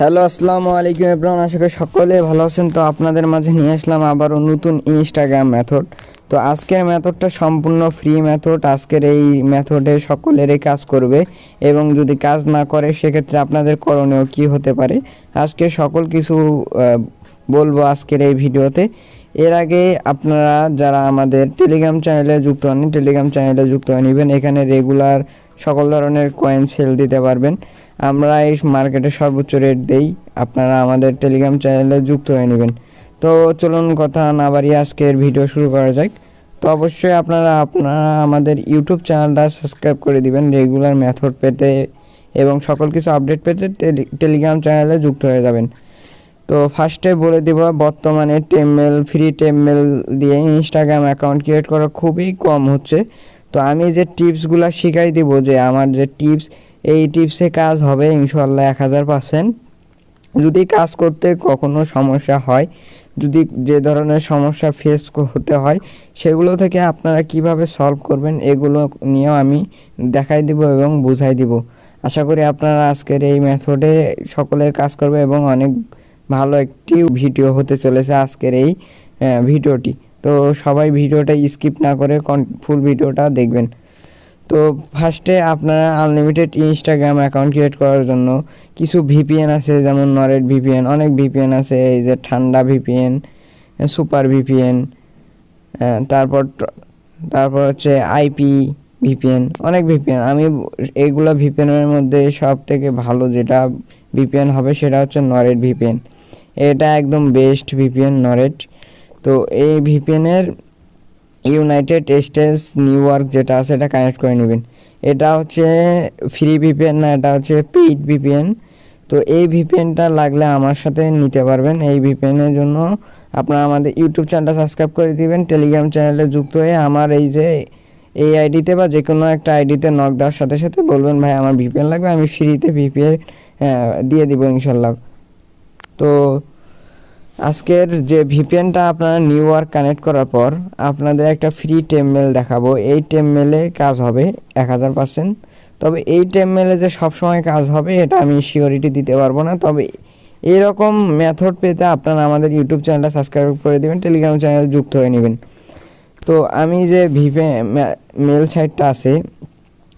Hello, আসসালামু আলাইকুম everyone. আশা করি সকলে ভালো আছেন। তো আপনাদের মাঝে নিয়ে আসলাম আবারও নতুন ইনস্টাগ্রাম মেথড। তো আজকের মেথডটা সম্পূর্ণ ফ্রি মেথড। আজকের এই মেথডে সকলেরই কাজ করবে, এবং যদি কাজ না করে সেক্ষেত্রে আপনাদের করণীয় কী হতে পারে আজকে সকল কিছু বলবো আজকের এই ভিডিওতে। এর আগে আপনারা যারা আমাদের টেলিগ্রাম চ্যানেলে যুক্ত হন, টেলিগ্রাম চ্যানেলে যুক্ত হয়ে নেবেন। এখানে রেগুলার সকল ধরনের কয়েন সেল দিতে পারবেন। আমরা এই মার্কেটে সর্বোচ্চ রেট দেই। আপনারা আমাদের টেলিগ্রাম চ্যানেলে যুক্ত হয়ে নেবেন। তো চলুন কথা না বাড়িয়ে আজকের ভিডিও শুরু করা যাক। তো অবশ্যই আপনারা আমাদের ইউটিউব চ্যানেলটা সাবস্ক্রাইব করে দিবেন রেগুলার মেথড পেতে, এবং সকল কিছু আপডেট পেতে টেলিগ্রাম চ্যানেলে যুক্ত হয়ে যাবেন। তো ফার্স্টে বলে দিব, বর্তমানে ফ্রি টেমমেল দিয়ে ইনস্টাগ্রাম অ্যাকাউন্ট ক্রিয়েট করা খুবই কম হচ্ছে। তো আমি যে টিপসগুলো শিখাই দিব, যে আমার যে টিপস, এই টিপসে কাজ হবে ইনশাল্লাহ 1000%। যদি কাজ করতে কখনো সমস্যা হয়, যদি যে ধরনের সমস্যা ফেস হতে হয়, সেগুলো থেকে আপনারা কিভাবে সলভ করবেন এগুলো নিয়েও আমি দেখাই দিব এবং বুঝাই দিব। আশা করি আপনারা আজকের এই মেথডে সকলের কাজ করবে, এবং অনেক ভালো একটি ভিডিও হতে চলেছে আজকের এই ভিডিওটি। তো সবাই ভিডিওটা স্কিপ না করে ফুল ভিডিওটা দেখবেন। তো ফার্স্টে আপনারা আনলিমিটেড ইনস্টাগ্রাম অ্যাকাউন্ট ক্রিয়েট করার জন্য কিছু ভিপিএন আছে, যেমন নরেট ভিপিএন, অনেক ভিপিএন আছে, এই যে ঠান্ডা ভিপিএন, সুপার ভিপিএন, তারপর তারপর হচ্ছে আইপি ভিপিএন, অনেক ভিপিএন। আমি এইগুলো ভিপিএনের মধ্যে সব থেকে ভালো যেটা ভিপিএন হবে সেটা হচ্ছে নরেট ভিপিএন। এটা একদম বেস্ট ভিপিএন নরেট। তো এই ভিপিএনের ইউনাইটেড স্টেটস নিউ ইয়র্ক যেটা আছে এটা কানেক্ট করে নেবেন। এটা হচ্ছে ফ্রি ভিপিএন না, এটা হচ্ছে পেইড ভিপিএন। তো এই ভিপিএনটা লাগলে আমার সাথে নিতে পারবেন। এই ভিপিএনের জন্য আপনারা আমাদের ইউটিউব চ্যানেলটা সাবস্ক্রাইব করে দিবেন, টেলিগ্রাম চ্যানেলে যুক্ত হয়ে আমার এই আইডিতে বা যে কোনো একটা আইডিতে নক দেওয়ার সাথে সাথে বলবেন ভাই আমার ভিপিএন লাগবে, আমি ফ্রিতে ভিপিএন দিয়ে দিব ইনশাল্লাহ। তো আজকের যে ভিপিএনটা আপনারা নিউ ইয়র্ক কানেক্ট করার পর আপনাদের একটা ফ্রি টেমমেল দেখাবো। এই টেমমেলে কাজ হবে 1000%। তবে এই টেমমেলে যে সবসময় কাজ হবে এটা আমি সিওরিটি দিতে পারবো না। তবে এরকম মেথড পেতে আপনারা আমাদের ইউটিউব চ্যানেলটা সাবস্ক্রাইব করে দেবেন, টেলিগ্রাম চ্যানেল যুক্ত হয়ে নেবেন। তো আমি যে মেল সাইটটা আছে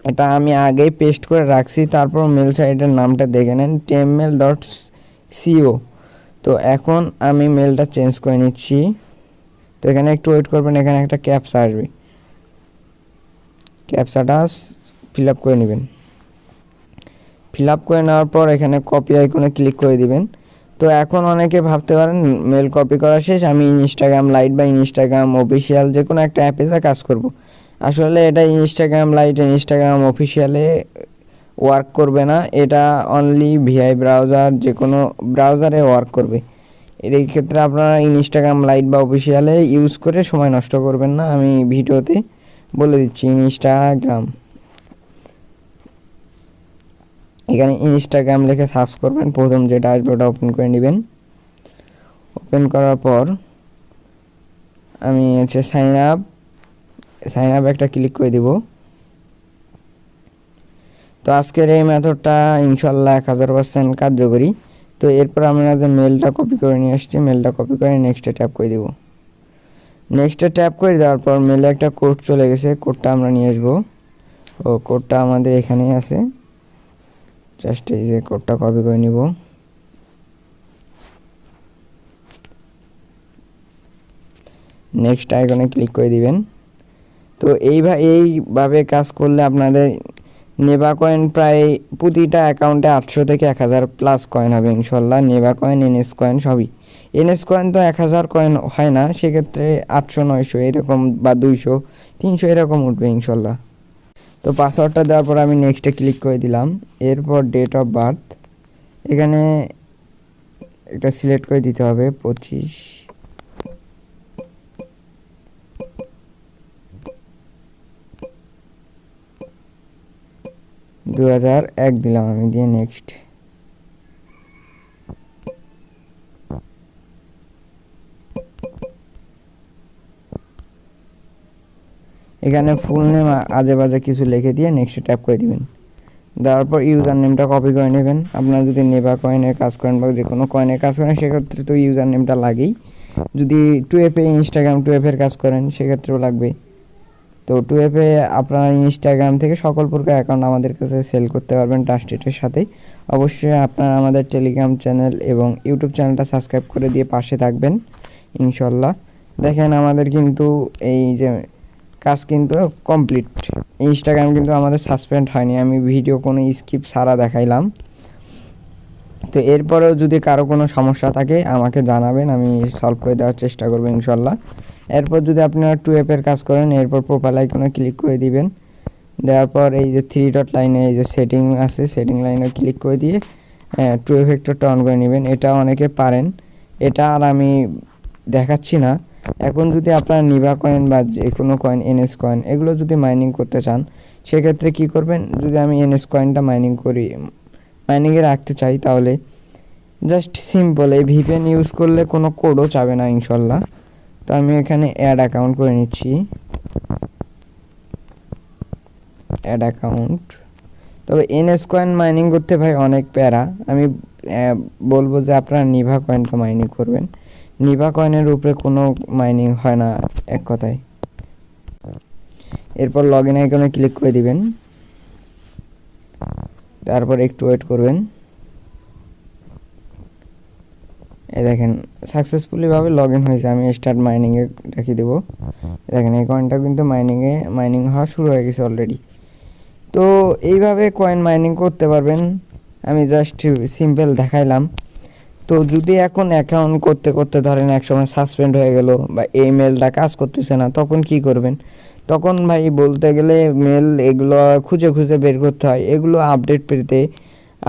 এটা আমি আগেই পেস্ট করে রাখছি, তারপর মেল সাইটের নামটা দেখে নেন, temmel.co। তো এখন আমি মেলটা চেঞ্জ করে নিচ্ছি। তো এখানে একটু ওয়েট করবেন, এখানে একটা ক্যাপচা আসবে, ক্যাপচাটা ফিল আপ করে নেবেন। ফিল আপ করে নেওয়ার পর এখানে কপি আইকনে ক্লিক করে দিবেন। তো এখন অনেকে ভাবতে পারেন মেল কপি করা শেষ, আমি ইনস্টাগ্রাম লাইট বা ইনস্টাগ্রাম অফিসিয়াল যে কোনো একটা অ্যাপে যা কাজ করব। আসলে এটা ইনস্টাগ্রাম লাইট, ইনস্টাগ্রাম অফিসিয়ালে ওয়ার্ক করবে না। এটা অনলি ভিআই ব্রাউজার, যে কোনো ব্রাউজারে ওয়ার্ক করবে। এই ক্ষেত্রে আপনারা ইনস্টাগ্রাম লাইট বা অফিসিয়ালে ইউজ করে সময় নষ্ট করবেন না, আমি ভিডিওতে বলে দিচ্ছি। এখানে ইনস্টাগ্রাম লিখে সার্চ করবেন, প্রথম যেটা আসবে ওটা ওপেন করে নেবেন। ওপেন করার পর আমি হচ্ছে সাইন আপ একটা ক্লিক করে দিব। তো আজকের এই মেথডটা ইনশাল্লাহ 1000% কার্যকরী। তো এরপর আমরা যে মেলটা কপি করে নিয়ে আসছি, মেলটা কপি করে নেক্সটে ট্যাপ করে দেব। নেক্সটে ট্যাপ করে দেওয়ার পর মেলে একটা কোড চলে গেছে, কোডটা আমরা নিয়ে আসবো। ও কোডটা আমাদের এখানেই আছে, জাস্ট এই যে কোডটা কপি করে নিব। নেক্সট আইকনে ক্লিক করে দিবেন। তো এইভাবে কাজ করলে আপনাদের নেবা কয়েন প্রায় প্রতিটা অ্যাকাউন্টে 800 থেকে 1000 প্লাস কয়েন হবে ইনশাল্লাহ। নেবা কয়েন, এনএস কয়েন সবই। এনএস কয়েন তো 1000 কয়েন হয় না, সেক্ষেত্রে 800 900 এরকম বা 200 300 এরকম উঠবে ইনশাল্লাহ। তো পাসওয়ার্ডটা দেওয়ার পর আমি নেক্সটে ক্লিক করে দিলাম। এরপর ডেট অফ বার্থ এখানে একটা সিলেক্ট করে দিতে হবে, 25/2001 দিলাম আমি, দিয়ে নেক্সট। এখানে ফুল নেম আজে বাজে কিছু লিখে দিয়ে নেক্সট ট্যাপ করে দিবেন। দেওয়ার পর ইউজার নেমটা কপি করে নেবেন। আপনারা যদি নেবা কয়েনের কাজ করেন বা যে কোনো কয়েনের কাজ করেন সেক্ষেত্রে তো ইউজার নেমটা লাগেই। যদি 2FA ইনস্টাগ্রাম 2FAর কাজ করেন সেক্ষেত্রেও লাগবে। তো 2FA আপনারা ইনস্টাগ্রাম থেকে সকল প্রকার অ্যাকাউন্ট আমাদের কাছে সেল করতে পারবেন ট্রাস্টেডের সাথে। অবশ্যই আপনারা আমাদের টেলিগ্রাম চ্যানেল এবং ইউটিউব চ্যানেলটা সাবস্ক্রাইব করে দিয়ে পাশে থাকবেন ইনশাল্লাহ। দেখেন আমাদের কিন্তু এই যে কাজ কিন্তু কমপ্লিট। ইনস্টাগ্রাম কিন্তু আমাদের সাসপেন্ড হয়নি, আমি ভিডিও কোনো স্কিপ ছাড়া দেখাইলাম। তো এরপরেও যদি কারো কোনো সমস্যা থাকে আমাকে জানাবেন, আমি সলভ করে দেওয়ার চেষ্টা করবো ইনশাল্লাহ। এরপর যদি আপনারা 2FAর কাজ করেন এরপর প্রোফাইল আইকনে ক্লিক করে দিবেন। দেওয়ার পর এই যে 3 ডট লাইনে এই যে সেটিং আছে, সেটিং লাইনে ক্লিক করে দিয়ে 2FA ফ্যাক্টরটা অন করে নেবেন। এটা অনেকে পারেন, এটা আর আমি দেখাচ্ছি না। এখন যদি আপনারা নিবা কয়েন বা যে কোনো কয়েন NS কয়েন এগুলো যদি মাইনিং করতে চান সেক্ষেত্রে কি করবেন, যদি আমি NS কয়েনটা মাইনিংয়ে রাখতে চাই তাহলে জাস্ট সিম্পল এই VPN ইউজ করলে কোনো কোডও চাবে না ইনশাল্লাহ। তো আমি এখানে অ্যাড অ্যাকাউন্ট করে নিচ্ছি, অ্যাড অ্যাকাউন্ট। তবে NS কয়েন মাইনিং করতে ভাই অনেক প্যারা, আমি বলবো যে আপনারা নিভা কয়েনটা মাইনিং করবেন। নিভা কয়েনের উপরে কোনো মাইনিং হয় না এক কথায়। এরপর লগ ইন আইকনে ক্লিক করে দিবেন, তারপর একটু ওয়েট করবেন। এই দেখেন সাকসেসফুলিভাবে লগ ইন হয়েছে। আমি স্টার্ট মাইনিংয়ে রেখে দেবো। দেখেন এই কয়েনটা কিন্তু মাইনিং হওয়া শুরু হয়ে গেছে অলরেডি। তো এইভাবে কয়েন মাইনিং করতে পারবেন, আমি জাস্ট সিম্পল দেখাইলাম। তো যদি এখন অ্যাকাউন্ট করতে করতে ধরেন একসময় সাসপেন্ড হয়ে গেল বা এই মেলটা কাজ করতেছে না, তখন কি করবেন? তখন ভাই বলতে গেলে মেল এগুলো খুঁজে খুঁজে বের করতে হয়। এগুলো আপডেট পেতে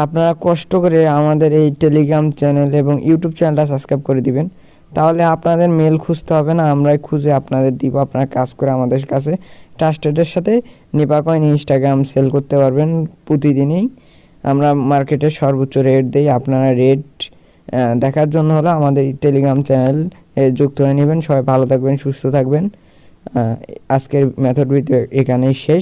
আপনারা কষ্ট করে আমাদের এই টেলিগ্রাম চ্যানেল এবং ইউটিউব চ্যানেলটা সাবস্ক্রাইব করে দিবেন, তাহলে আপনাদের মেল খুঁজতে হবে না, আমরাই খুঁজে আপনাদের দিব। আপনারা কাজ করে আমাদের কাছে ট্রাস্টেডের সাথে নিপা কয়েন ইনস্টাগ্রাম সেল করতে পারবেন প্রতিদিনই। আমরা মার্কেটের সর্বোচ্চ রেট দিই। আপনারা রেট দেখার জন্য হলো আমাদের টেলিগ্রাম চ্যানেল যুক্ত হয়ে নেবেন। সবাই ভালো থাকবেন, সুস্থ থাকবেন। আজকের মেথড ভিডিও এখানেই শেষ।